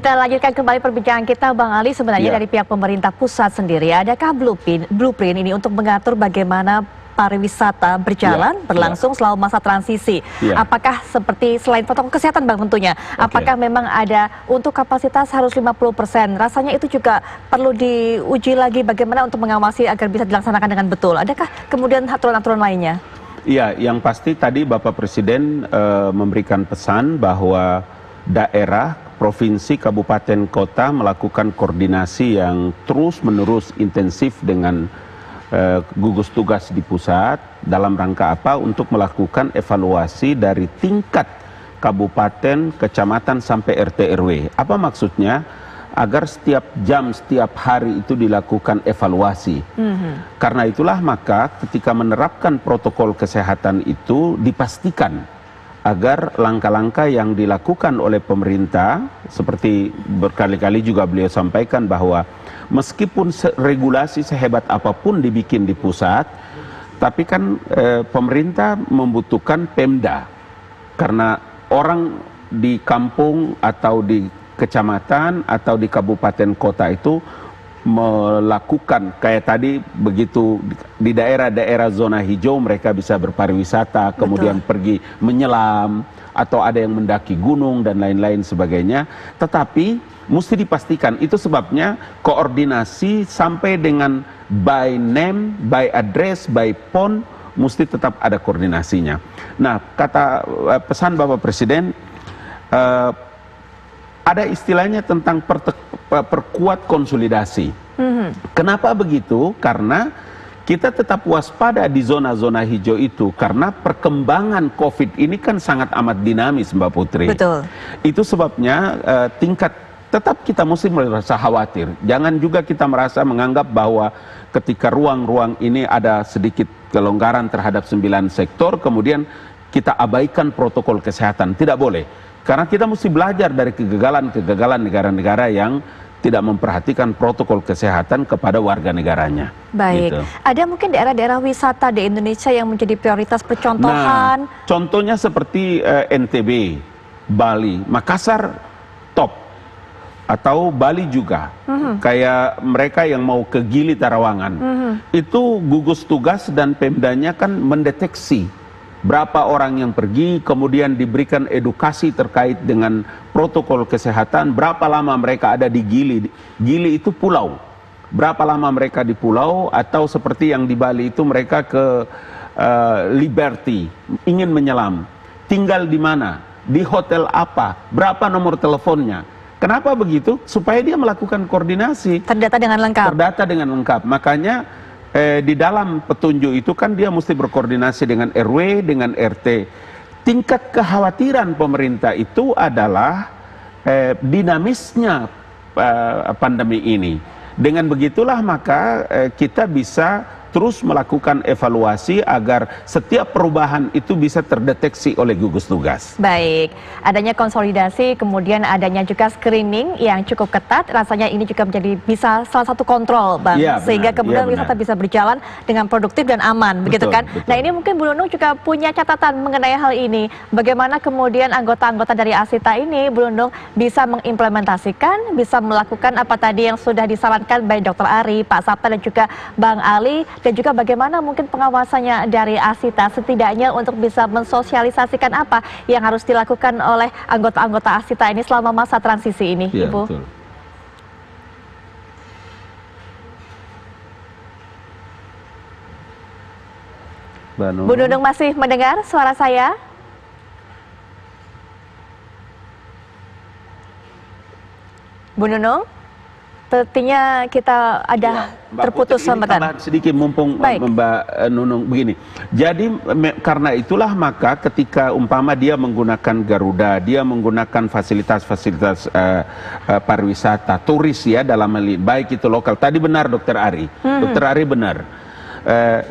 Kita lanjutkan kembali perbincangan kita, Bang Ali. Sebenarnya dari pihak pemerintah pusat sendiri, adakah blueprint ini untuk mengatur bagaimana pariwisata berlangsung selama masa transisi? Apakah seperti selain protokol kesehatan, Bang, tentunya, apakah memang ada untuk kapasitas harus 50%? Rasanya itu juga perlu diuji lagi bagaimana untuk mengawasi agar bisa dilaksanakan dengan betul. Adakah kemudian aturan-aturan lainnya? Iya, yang pasti tadi Bapak Presiden memberikan pesan bahwa daerah, provinsi, kabupaten, kota melakukan koordinasi yang terus-menerus intensif dengan gugus tugas di pusat dalam rangka apa? Untuk melakukan evaluasi dari tingkat kabupaten, kecamatan sampai RT RW. Apa maksudnya? Agar setiap jam, setiap hari itu dilakukan evaluasi. Karena itulah maka ketika menerapkan protokol kesehatan itu dipastikan agar langkah-langkah yang dilakukan oleh pemerintah, seperti berkali-kali juga beliau sampaikan bahwa meskipun regulasi sehebat apapun dibikin di pusat, tapi kan pemerintah membutuhkan Pemda. Karena orang di kampung atau di kecamatan atau di kabupaten kota itu melakukan kayak tadi begitu di daerah-daerah zona hijau mereka bisa berpariwisata, kemudian pergi menyelam atau ada yang mendaki gunung dan lain-lain sebagainya. Tetapi mesti dipastikan, itu sebabnya koordinasi sampai dengan by name, by address, by phone mesti tetap ada koordinasinya. Nah, kata pesan Bapak Presiden, ada istilahnya tentang perkuat konsolidasi. Kenapa begitu? Karena kita tetap waspada di zona-zona hijau itu, karena perkembangan COVID ini kan sangat amat dinamis, Mbak Putri. Betul. Itu sebabnya tetap kita mesti merasa khawatir. Jangan juga kita merasa menganggap bahwa ketika ruang-ruang ini ada sedikit kelonggaran terhadap 9 sektor, kemudian kita abaikan protokol kesehatan. Tidak boleh. Karena kita mesti belajar dari kegagalan-kegagalan negara-negara yang tidak memperhatikan protokol kesehatan kepada warga negaranya. Baik, gitu. Ada mungkin daerah-daerah wisata di Indonesia yang menjadi prioritas percontohan? Nah, contohnya seperti NTB, Bali, Makassar top, atau Bali juga. Kayak mereka yang mau ke Gili Tarawangan, itu gugus tugas dan Pemdanya kan mendeteksi berapa orang yang pergi, kemudian diberikan edukasi terkait dengan protokol kesehatan, berapa lama mereka ada di Gili. Gili itu pulau. Berapa lama mereka di pulau, atau seperti yang di Bali itu mereka ke Liberty, ingin menyelam. Tinggal di mana? Di hotel apa? Berapa nomor teleponnya? Kenapa begitu? Supaya dia melakukan koordinasi. Terdata dengan lengkap. Terdata dengan lengkap. Makanya di dalam petunjuk itu kan dia mesti berkoordinasi dengan RW, dengan RT. Tingkat kekhawatiran pemerintah itu adalah dinamisnya pandemi ini. Dengan begitulah maka kita bisa terus melakukan evaluasi agar setiap perubahan itu bisa terdeteksi oleh gugus tugas. Baik, adanya konsolidasi, kemudian adanya juga screening yang cukup ketat, rasanya ini juga menjadi bisa salah satu kontrol, Bang, sehingga kemudian wisata bisa berjalan dengan produktif dan aman, begitu kan? Betul. Nah, ini mungkin Bu Nunung juga punya catatan mengenai hal ini. Bagaimana kemudian anggota-anggota dari Asita ini, Bu Nunung, bisa mengimplementasikan, bisa melakukan apa tadi yang sudah disarankan baik Dr. Ari, Pak Sabta dan juga Bang Ali, dan juga bagaimana mungkin pengawasannya dari Asita setidaknya untuk bisa mensosialisasikan apa yang harus dilakukan oleh anggota-anggota Asita ini selama masa transisi ini, ya, Ibu. Betul. Bu Nunung masih mendengar suara saya? Bu Nunung? Sepertinya kita ada terputus sambatan. Sedikit mumpung Mbak Nunung begini. Jadi karena itulah maka ketika umpama dia menggunakan Garuda, dia menggunakan fasilitas-fasilitas pariwisata, turis ya dalam hal baik itu lokal. Tadi benar Dr. Ari, Dr. Ari benar.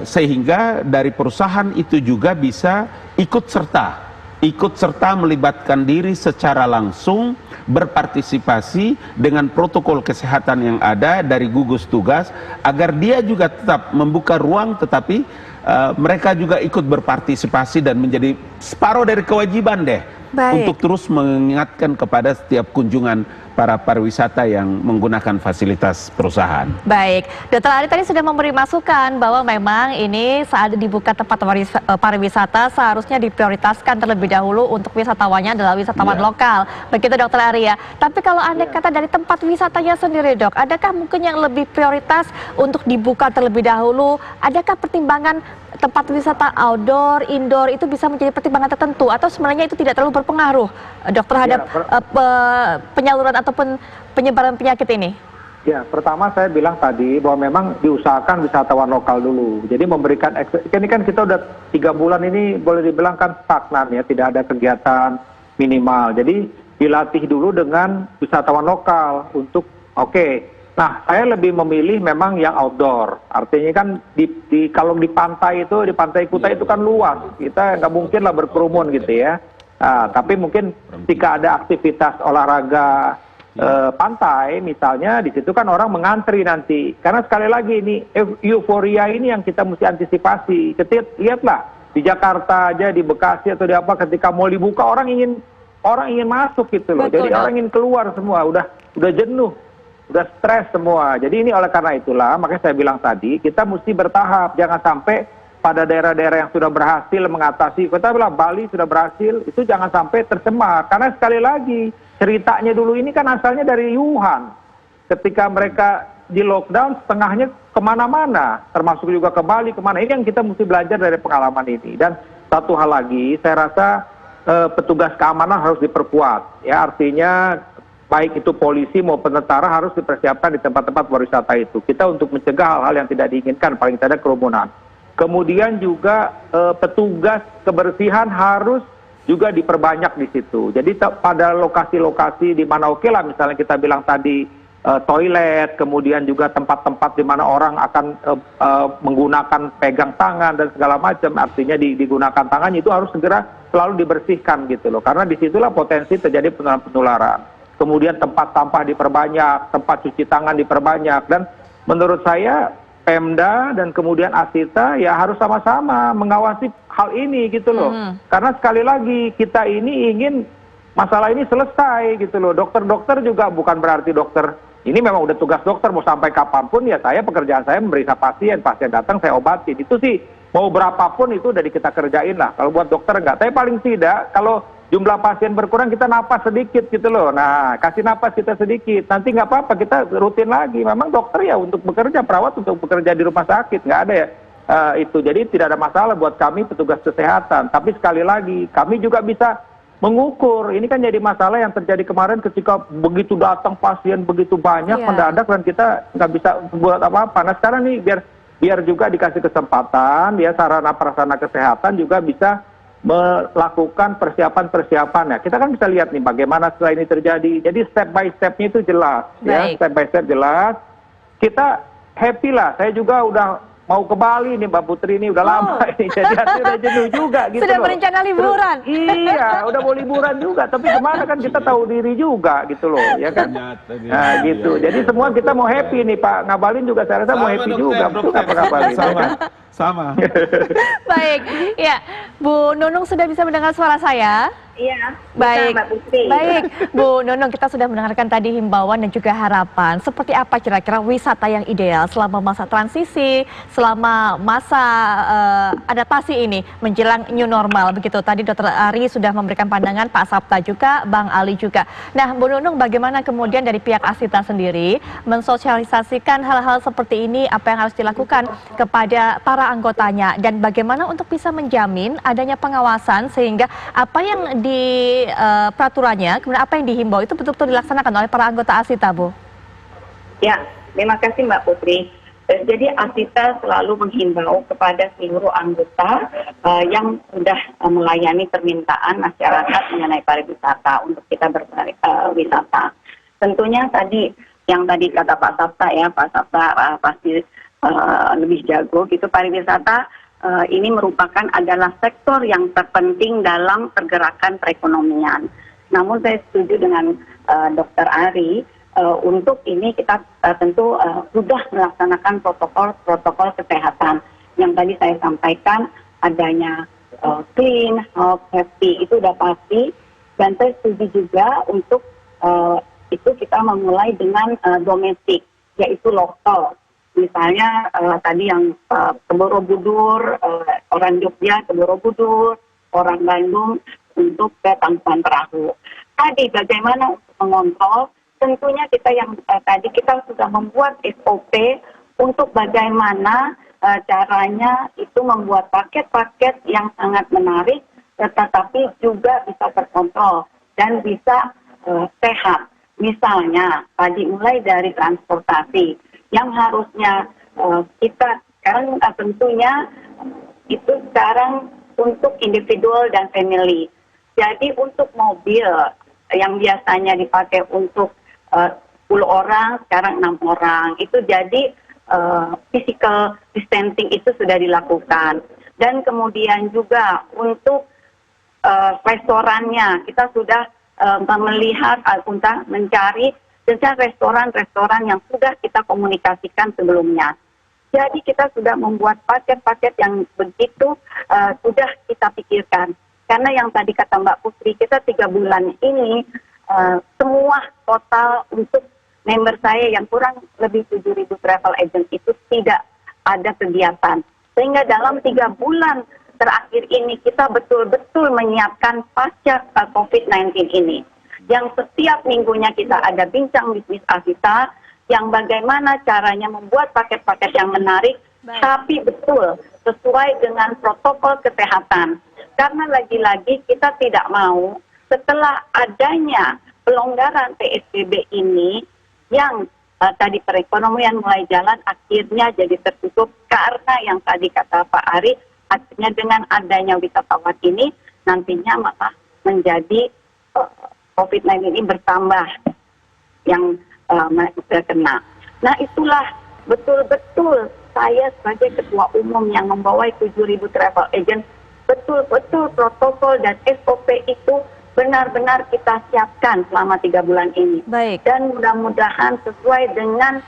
Sehingga dari perusahaan itu juga bisa ikut serta melibatkan diri secara langsung, berpartisipasi dengan protokol kesehatan yang ada dari gugus tugas, agar dia juga tetap membuka ruang, tetapi mereka juga ikut berpartisipasi dan menjadi separuh dari kewajiban untuk terus mengingatkan kepada setiap kunjungan para pariwisata yang menggunakan fasilitas perusahaan. Baik, Dr. Ari tadi sudah memberi masukan bahwa memang ini saat dibuka tempat pariwisata seharusnya diprioritaskan terlebih dahulu untuk wisatawannya adalah wisatawan lokal. Begitu Dr. Ari ya. Tapi kalau Anda kata dari tempat wisatanya sendiri Dok, adakah mungkin yang lebih prioritas untuk dibuka terlebih dahulu? Adakah pertimbangan tempat wisata outdoor, indoor itu bisa menjadi pertimbangan tertentu atau sebenarnya itu tidak terlalu berpengaruh Dok terhadap penyaluran ataupun penyebaran penyakit ini? Ya, pertama saya bilang tadi bahwa memang diusahakan wisatawan lokal dulu. Jadi memberikan, ini kan kita udah 3 bulan ini boleh dibilang kan stagnan ya, tidak ada kegiatan minimal. Jadi dilatih dulu dengan wisatawan lokal untuk Nah, saya lebih memilih memang yang outdoor. Artinya kan kalau di pantai itu, di Pantai Kuta itu kan luas. Kita nggak mungkin lah berkerumun gitu ya. Nah, tapi mungkin jika ada aktivitas olahraga pantai misalnya, di situ kan orang mengantri nanti. Karena sekali lagi ini euforia ini yang kita mesti antisipasi. Lihatlah di Jakarta aja, di Bekasi atau di apa, ketika mau dibuka orang ingin masuk gitu loh. Jadi orang ingin keluar semua, udah jenuh. Udah stres semua. Jadi ini oleh karena itulah, makanya saya bilang tadi, kita mesti bertahap. Jangan sampai pada daerah-daerah yang sudah berhasil mengatasi, kita bilang Bali sudah berhasil, itu jangan sampai tercemar. Karena sekali lagi, ceritanya dulu ini kan asalnya dari Wuhan. Ketika mereka di lockdown, setengahnya kemana-mana, termasuk juga ke Bali, kemana. Ini yang kita mesti belajar dari pengalaman ini. Dan satu hal lagi, saya rasa petugas keamanan harus diperkuat. Ya, artinya baik itu polisi maupun tentara harus dipersiapkan di tempat-tempat pariwisata itu. Kita untuk mencegah hal-hal yang tidak diinginkan, paling tidak kerumunan. Kemudian juga petugas kebersihan harus juga diperbanyak di situ. Jadi pada lokasi-lokasi di mana lah misalnya kita bilang tadi toilet, kemudian juga tempat-tempat di mana orang akan menggunakan pegang tangan dan segala macam, artinya digunakan tangannya itu harus segera selalu dibersihkan gitu loh. Karena disitulah potensi terjadi penularan. Kemudian tempat sampah diperbanyak, tempat cuci tangan diperbanyak, dan menurut saya Pemda dan kemudian Asita ya harus sama-sama mengawasi hal ini gitu loh. Karena sekali lagi kita ini ingin masalah ini selesai gitu loh. Dokter-dokter juga bukan berarti dokter ini memang udah tugas dokter mau sampai kapanpun ya pekerjaan saya memeriksa pasien datang saya obatin. Itu sih mau berapapun itu udah kita kerjain lah. Kalau buat dokter enggak. Tapi paling tidak kalau jumlah pasien berkurang kita napas sedikit gitu loh. Nah, kasih napas kita sedikit. Nanti nggak apa-apa, kita rutin lagi. Memang dokter ya untuk bekerja, perawat untuk bekerja di rumah sakit. Nggak ada ya itu. Jadi tidak ada masalah buat kami petugas kesehatan. Tapi sekali lagi, kami juga bisa mengukur. Ini kan jadi masalah yang terjadi kemarin ketika begitu datang pasien begitu banyak mendadak dan kita nggak bisa buat apa-apa. Nah sekarang nih biar juga dikasih kesempatan, ya sarana prasarana kesehatan juga bisa melakukan persiapan-persiapan. Ya, kita kan bisa lihat nih bagaimana setelah ini terjadi. Jadi step by step-nya itu jelas. Ya, step by step jelas. Kita happy lah. Saya juga udah mau ke Bali nih Mbak Putri ini udah lama ini. Jadi udah jenuh juga gitu. Sudah berencana liburan. Iya, udah mau liburan juga. Tapi kemana kan kita tahu diri juga gitu loh, ya kan? Nah, gitu. Jadi semua kita mau happy nih Pak Ngabalin juga saya rasa mau happy juga. Betul Pak Ngabalin? Sama. Baik, ya Bu Nunung sudah bisa mendengar suara saya? Iya, baik, Mbak Putri. Baik, Bu Nunung, kita sudah mendengarkan tadi himbauan dan juga harapan. Seperti apa kira-kira wisata yang ideal selama masa transisi, selama masa adaptasi ini menjelang new normal begitu. Tadi Dr. Ari sudah memberikan pandangan, Pak Sapta juga, Bang Ali juga. Nah, Bu Nunung, bagaimana kemudian dari pihak Asita sendiri mensosialisasikan hal-hal seperti ini, apa yang harus dilakukan kepada para anggotanya dan bagaimana untuk bisa menjamin adanya pengawasan sehingga apa yang di peraturannya, kemudian apa yang dihimbau itu betul-betul dilaksanakan oleh para anggota Asita, Bu? Ya, terima kasih Mbak Putri. Jadi Asita selalu menghimbau kepada seluruh anggota yang sudah melayani permintaan masyarakat mengenai pariwisata untuk kita berwisata. Tentunya tadi yang tadi kata Pak Sapta ya, Pak Sapta pasti lebih jago gitu. Pariwisata ini merupakan adalah sektor yang terpenting dalam pergerakan perekonomian. Namun saya setuju dengan Dr. Ari, untuk ini kita tentu sudah melaksanakan protokol kesehatan. Yang tadi saya sampaikan adanya clean, health, safety itu sudah pasti. Dan saya setuju juga untuk itu kita memulai dengan domestik, yaitu lokal. Misalnya tadi yang ke Borobudur, orang Jogja ke Borobudur, orang Bandung untuk ke Tangkuban Perahu. Tadi bagaimana untuk mengontrol? Tentunya kita yang tadi kita sudah membuat SOP untuk bagaimana caranya itu membuat paket-paket yang sangat menarik, tetapi juga bisa terkontrol dan bisa sehat. Misalnya tadi mulai dari transportasi yang harusnya kita sekarang tentunya itu sekarang untuk individual dan family. Jadi untuk mobil yang biasanya dipakai untuk 10 orang, sekarang 6 orang. Itu jadi physical distancing itu sudah dilakukan. Dan kemudian juga untuk restorannya, kita sudah melihat, mencari tentang restoran-restoran yang sudah kita komunikasikan sebelumnya. Jadi kita sudah membuat paket-paket yang begitu sudah kita pikirkan. Karena yang tadi kata Mbak Putri, kita 3 bulan ini semua total untuk member saya yang kurang lebih 7.000 travel agent itu tidak ada kegiatan. Sehingga dalam 3 bulan terakhir ini kita betul-betul menyiapkan pasca COVID-19 ini. Yang setiap minggunya kita ada bincang bisnis Asita, yang bagaimana caranya membuat paket-paket yang menarik, tapi betul sesuai dengan protokol kesehatan. Karena lagi-lagi kita tidak mau setelah adanya pelonggaran PSBB ini, yang tadi perekonomian mulai jalan, akhirnya jadi tertutup karena yang tadi kata Pak Ari, akhirnya dengan adanya wisatawan ini, nantinya malah menjadi COVID-19 ini bertambah yang terkena. Nah itulah betul-betul saya sebagai ketua umum yang membawa 7.000 travel agent, betul-betul protokol dan SOP itu benar-benar kita siapkan selama 3 bulan ini. Baik. Dan mudah-mudahan sesuai dengan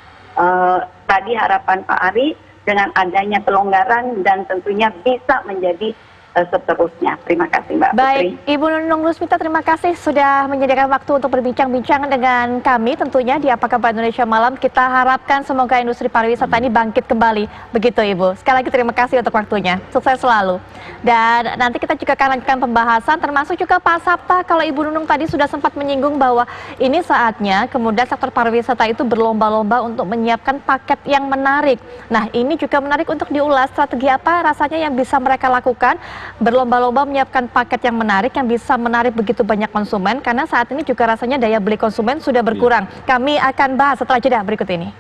tadi harapan Pak Ari, dengan adanya pelonggaran dan tentunya bisa menjadi seterusnya. Terima kasih Mbak Baik, Putri. Ibu Nunung Rusmita, terima kasih sudah menyediakan waktu untuk berbincang-bincang dengan kami tentunya di Apa Kabar Indonesia Malam. Kita harapkan semoga industri pariwisata ini bangkit kembali. Begitu Ibu. Sekali lagi terima kasih untuk waktunya. Sukses selalu. Dan nanti kita juga akan lanjutkan pembahasan termasuk juga Pak Sapta. Kalau Ibu Nunung tadi sudah sempat menyinggung bahwa ini saatnya kemudian sektor pariwisata itu berlomba-lomba untuk menyiapkan paket yang menarik. Nah ini juga menarik untuk diulas, strategi apa rasanya yang bisa mereka lakukan, berlomba-lomba menyiapkan paket yang menarik yang bisa menarik begitu banyak konsumen, karena saat ini juga rasanya daya beli konsumen sudah berkurang. Kami akan bahas setelah jeda berikut ini.